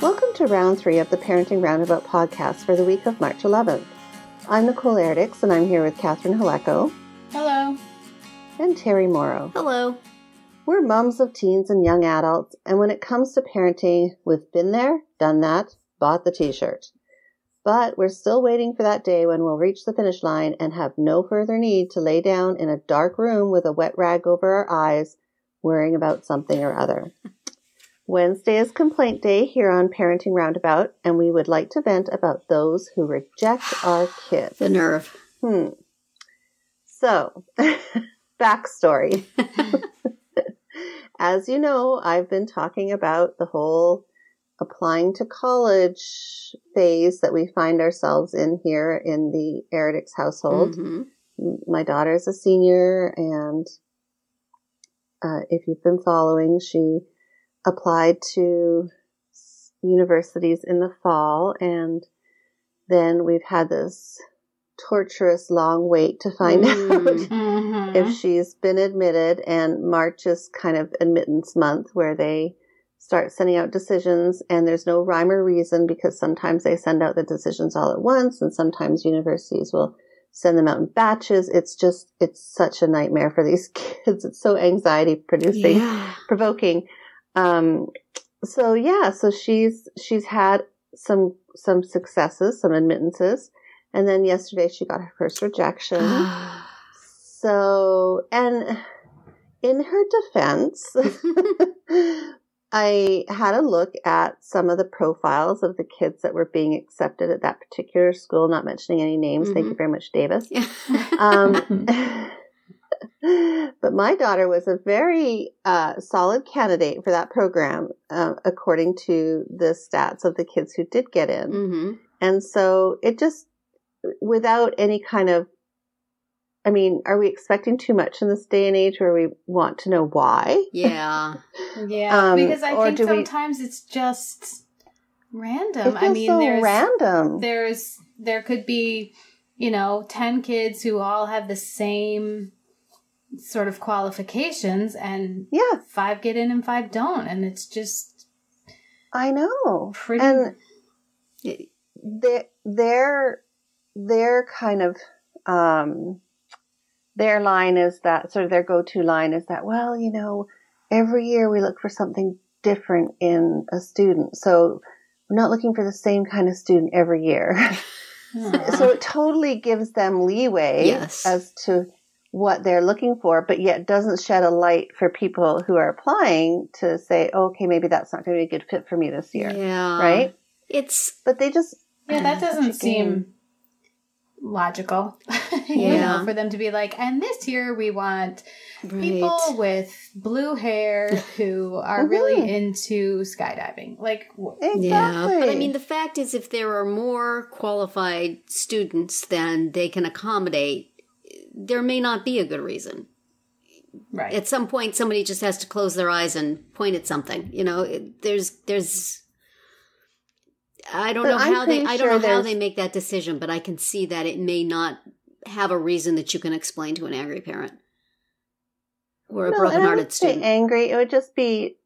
Welcome to round 3 of the Parenting Roundabout podcast for the week of March 11th. I'm Nicole Erdix, and I'm here with Catherine Haleko. Hello. And Terry Morrow. Hello. We're moms of teens and young adults, and when it comes to parenting, we've been there, done that, bought the t-shirt. But we're still waiting for that day when we'll reach the finish line and have no further need to lay down in a dark room with a wet rag over our eyes, worrying about something or other. Wednesday is complaint day here on Parenting Roundabout, and we would like to vent about those who reject our kids. The nerve. So, backstory. As you know, I've been talking about the whole applying to college phase that we find ourselves in here in the Eredix household. Mm-hmm. My daughter's a senior, and if you've been following, she applied to universities in the fall, and then we've had this torturous long wait to find out if she's been admitted, and March is kind of admittance month where they start sending out decisions, and there's no rhyme or reason because sometimes they send out the decisions all at once, and sometimes universities will send them out in batches. It's such a nightmare for these kids. It's so anxiety provoking. So she's had some successes, some admittances, and then yesterday she got her first rejection. So, and in her defense, I had a look at some of the profiles of the kids that were being accepted at that particular school, not mentioning any names. Thank you very much, Davis. But my daughter was a very solid candidate for that program, according to the stats of the kids who did get in. Mm-hmm. And so it just, without any kind of, I mean, are we expecting too much in this day and age where we want to know why? Yeah. Because I think sometimes it's just random. It feels so random. There could be, 10 kids who all have the same sort of qualifications, and 5 get in and 5 don't, and it's just, I know, pretty. And their kind of their line is that, sort of their go-to line is that, well, every year we look for something different in a student, so we're not looking for the same kind of student every year. So it totally gives them leeway as to what they're looking for, but yet doesn't shed a light for people who are applying to say, okay, maybe that's not going to be a good fit for me this year. Yeah. Right? But they just... Yeah, that doesn't seem logical, for them to be like, and this year we want people with blue hair who are really into skydiving. Like, exactly. Yeah, but I mean, the fact is, if there are more qualified students than they can accommodate, there may not be a good reason. Right. At some point, somebody just has to close their eyes and point at something. There's. I don't know how they make that decision, but I can see that it may not have a reason that you can explain to an angry parent or a broken-hearted student. Angry, it would just be.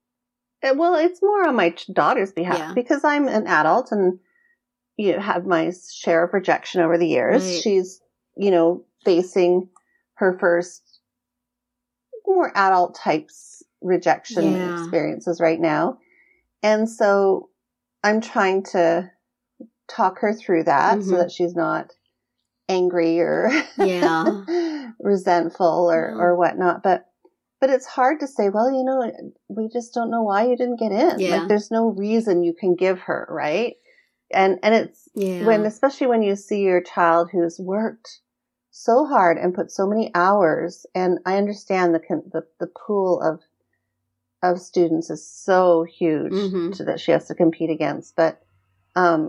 Well, it's more on my daughter's behalf because I'm an adult and have my share of rejection over the years. Right. She's facing her first more adult types rejection experiences right now. And so I'm trying to talk her through that so that she's not angry or resentful or whatnot. But it's hard to say, well, we just don't know why you didn't get in. Yeah. Like there's no reason you can give her, right? And it's especially when you see your child who's worked so hard and put so many hours, and I understand the pool of students is so huge that she has to compete against, but at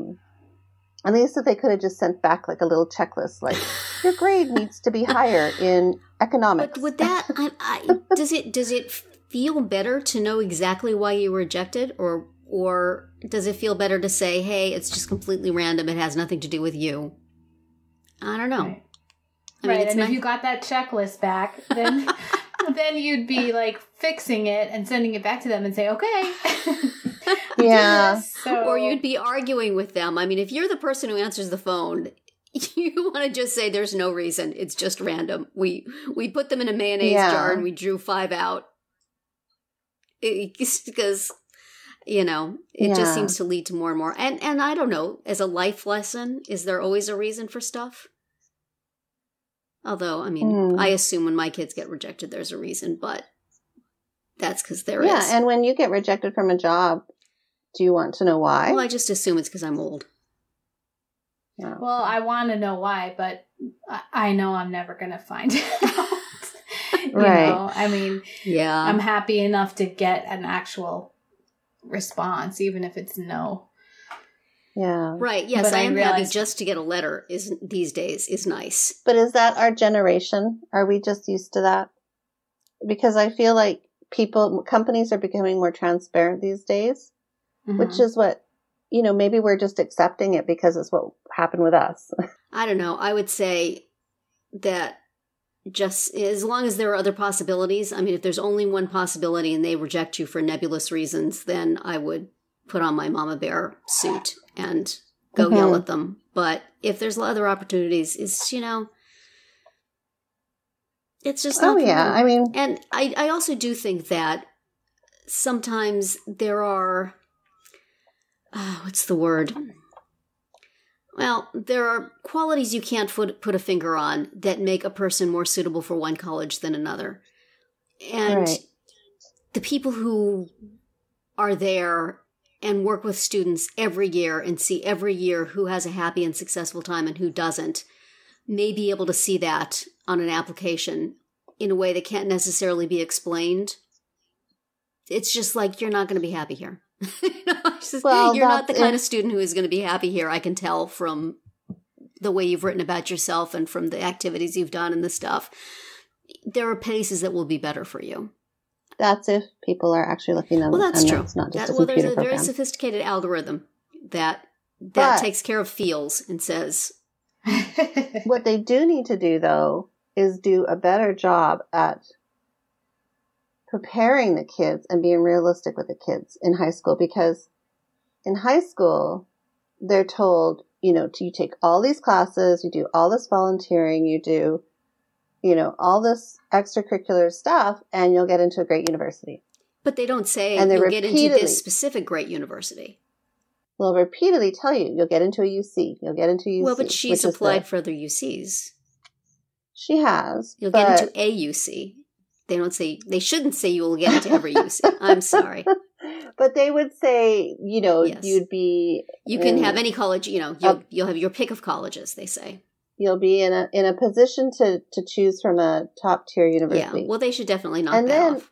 least if they could have just sent back like a little checklist, like your grade needs to be higher in economics. But with that, does it feel better to know exactly why you were rejected, or does it feel better to say, hey, it's just completely random, it has nothing to do with you? I don't know. Right. And if you got that checklist back, then you'd be like fixing it and sending it back to them and say, okay. Yeah. Or you'd be arguing with them. I mean, if you're the person who answers the phone, you want to just say there's no reason. It's just random. We put them in a mayonnaise jar and we drew 5 out. Because, it just seems to lead to more and more. And I don't know, as a life lesson, is there always a reason for stuff? Although, I mean, I assume when my kids get rejected, there's a reason, but that's because there is. Yeah, and when you get rejected from a job, do you want to know why? Well, I just assume it's because I'm old. Yeah. Well, I want to know why, but I know I'm never going to find out. Right. I mean, I'm happy enough to get an actual response, even if it's no. Yeah. Right. Yes, but I am happy just to get a letter these days is nice. But is that our generation? Are we just used to that? Because I feel like companies are becoming more transparent these days, which is what, maybe we're just accepting it because it's what happened with us. I don't know. I would say that just as long as there are other possibilities, I mean, if there's only one possibility and they reject you for nebulous reasons, then I would put on my mama bear suit and go yell at them. But if there's other opportunities, it's just not. Oh, yeah. I mean, and I also do think that sometimes there are, what's the word? Well, there are qualities you can't put a finger on that make a person more suitable for one college than another. And the people who are there and work with students every year and see every year who has a happy and successful time and who doesn't may be able to see that on an application in a way that can't necessarily be explained. It's just like, you're not going to be happy here. You're not the kind of student who is going to be happy here. I can tell from the way you've written about yourself and from the activities you've done and the stuff. There are places that will be better for you. That's if people are actually looking at them. Well, that's true. It's not just a computer there's a program. very sophisticated algorithm that takes care of feels and says. What they do need to do, though, is do a better job at preparing the kids and being realistic with the kids in high school, because in high school, they're told, you take all these classes, you do all this volunteering, you do, all this extracurricular stuff, and you'll get into a great university. But they don't say you'll get into this specific great university. They'll repeatedly tell you, you'll get into a UC, you'll get into a UC. Well, but she's applied for other UCs. She has. You'll get into a UC. They shouldn't say you will get into every UC. I'm sorry. But they would say, yes. You'd be... You can have any college, you'll have your pick of colleges, they say. You'll be in a position to choose from a top tier university. Yeah, well, they should definitely knock that off.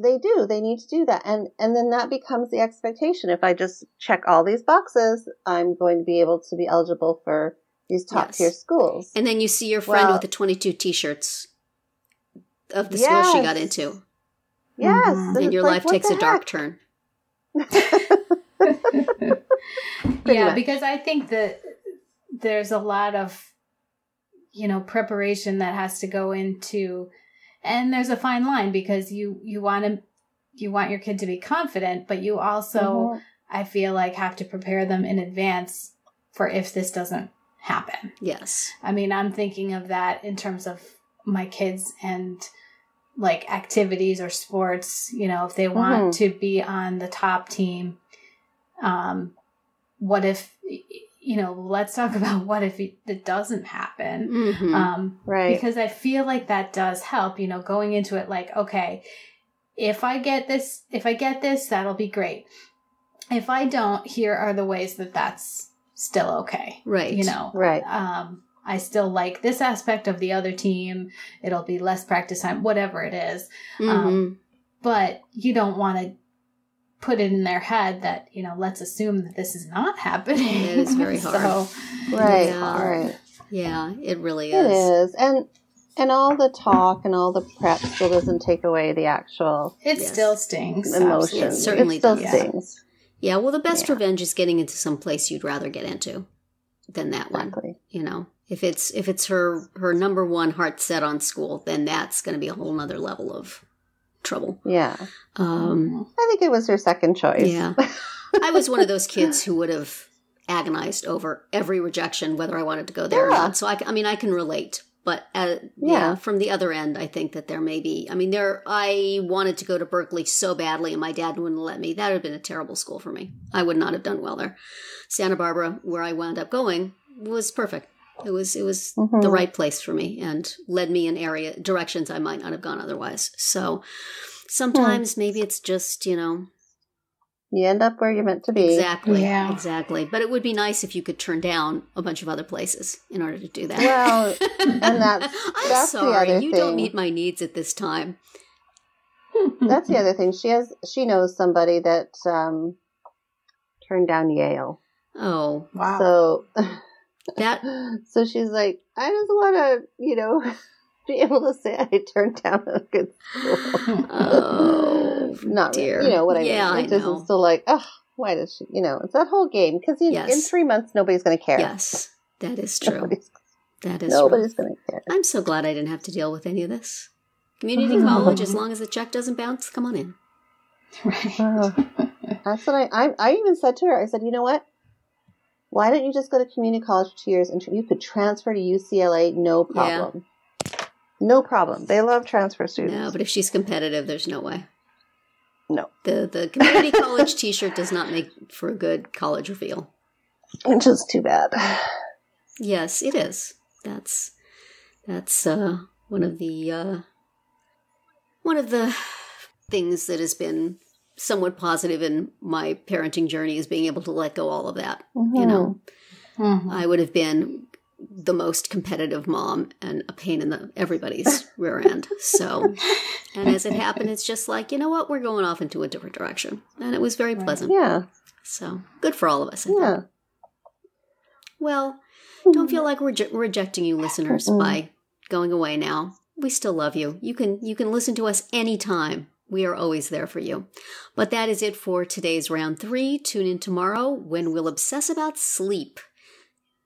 They do. They need to do that. And then that becomes the expectation. If I just check all these boxes, I'm going to be able to be eligible for these top tier schools. And then you see your friend with the 22 t-shirts of the school she got into. Yes. Mm-hmm. And your life takes a dark turn. Yeah, because I think that there's a lot of, preparation that has to go into, and there's a fine line, because you want your kid to be confident, but you also, I feel like, have to prepare them in advance for if this doesn't happen. Yes. I mean, I'm thinking of that in terms of my kids and like activities or sports, if they want to be on the top team, what if, let's talk about what if it doesn't happen. Right. Because I feel like that does help, going into it like, okay, if I get this, that'll be great. If I don't, here are the ways that that's still okay. Right. Right. I still like this aspect of the other team. It'll be less practice time, whatever it is. But you don't want to put it in their head that, let's assume that this is not happening. It is very hard. Right. Yeah, it really is. It is. And all the talk and all the prep still doesn't take away the actual... It still stings. Emotion. It certainly still does. stings. Yeah, well, the best revenge is getting into some place you'd rather get into than that Exactly. one. If it's her number one heart set on school, then that's going to be a whole nother level of trouble. Yeah. I think it was her second choice. Yeah. I was one of those kids who would have agonized over every rejection, whether I wanted to go there or not. So I can relate. But from the other end, I think that there may be, I wanted to go to Berkeley so badly and my dad wouldn't let me. That would have been a terrible school for me. I would not have done well there. Santa Barbara, where I wound up going, was perfect. It was the right place for me and led me in directions I might not have gone otherwise. So sometimes maybe it's just, you end up where you're meant to be. Exactly. Yeah. Exactly. But it would be nice if you could turn down a bunch of other places in order to do that. Well, and that's sorry, the other thing. You don't meet my needs at this time. That's the other thing. She knows somebody that turned down Yale. Oh, wow. So she's like, I just want to, be able to say I turned down a good school. Oh, not dear. Really, what I mean. Yeah, It just is still like, why does she? It's that whole game because in 3 months nobody's going to care. Yes, that is true. Nobody's going to care. I'm so glad I didn't have to deal with any of this. Community college, as long as the check doesn't bounce, come on in. Right. That's what I even said to her. I said, you know what? Why don't you just go to community college for 2 years and you could transfer to UCLA, no problem. Yeah. No problem. They love transfer students. No, but if she's competitive, there's no way. No. The community college t-shirt does not make for a good college reveal. Which is too bad. Yes, it is. That's one of the things that has been somewhat positive in my parenting journey is being able to let go all of that. Mm-hmm. I would have been the most competitive mom and a pain in everybody's rear end. So, and as it happened, it's just like, you know what, we're going off into a different direction. And it was very pleasant. Yeah. So good for all of us, I think. Well, don't feel like we're rejecting you listeners by going away now. We still love you. You can listen to us anytime. We are always there for you. But that is it for today's round 3. Tune in tomorrow when we'll obsess about sleep.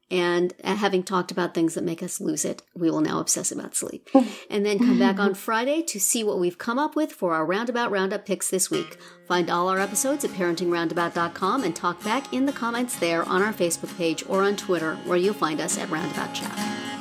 And having talked about things that make us lose it, we will now obsess about sleep. And then come back on Friday to see what we've come up with for our Roundup picks this week. Find all our episodes at parentingroundabout.com and talk back in the comments there on our Facebook page or on Twitter, where you'll find us at Roundabout Chat.